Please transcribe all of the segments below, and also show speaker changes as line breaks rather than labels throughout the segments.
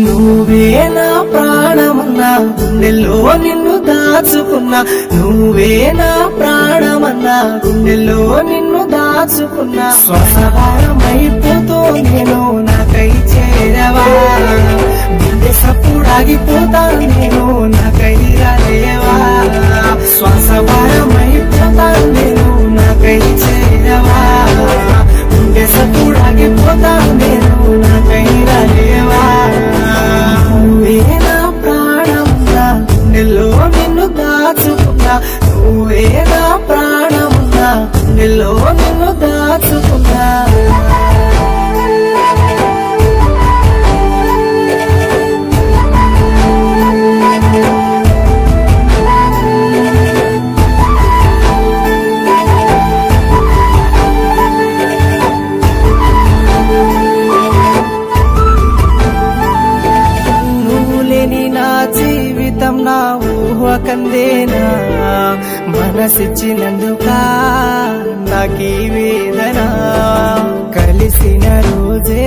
నువ్వే నా ప్రాణమన్నా గుండెల్లో నిన్ను దాచుకున్నా నువ్వే నా ప్రాణమన్నా గుండెల్లో నిన్ను దాచుకున్నా శ్వాసభారమైపోతూ నేను నాకై చేరవా గుండె సప్పుడాగిపోతా నేను నాకై రాలేవా శ్వాసభారమైపోతా నేను నాకై చేరవా గుండె సప్పుడాగిపోతా నేను నాకై రాలేవా నువ్వే నా ప్రాణమున్నా గుండెల్లో నిన్ను దాచుకున్నా నువ్వే నా ప్రాణమున్నా గుండెల్లో నిన్ను దాచుకున్నా నా జీవితం నా ఊహ కందేనా మనసిచ్చినందుక నాకీ వేదన కలిసిన రోజే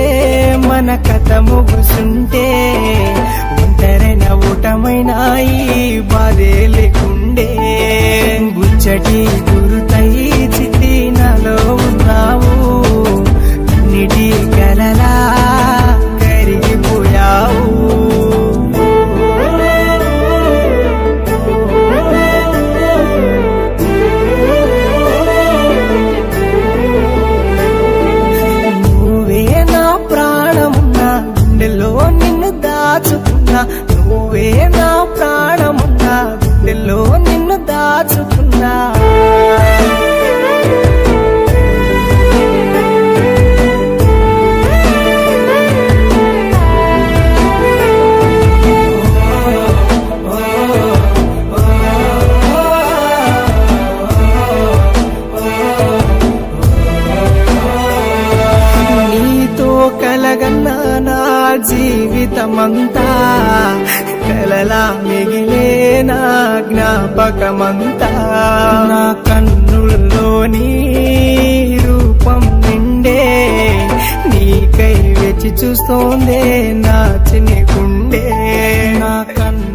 మన కథ ముగుసుంటే ఒంటరైన ఊటమైన ఈ బాధే లేకుండే గుచ్చటి గురుతై చిట్టి నాలో ఉన్నావు నీటి కలలా కరిగిపోయావు గుండెల్లో నిన్ను దాచుకున్నా నువ్వే నా ప్రాణమున్నా గుండెల్లో నిన్ను దాచుకున్నా కలగన్నా నా జీవితమంతా కలలా మిగిలే నా జ్ఞాపకమంతా నా కన్నుల్లోని రూపం నిండే నీకై వెచి చూస్తోందే నా చిన్ని గుండె నా కన్ను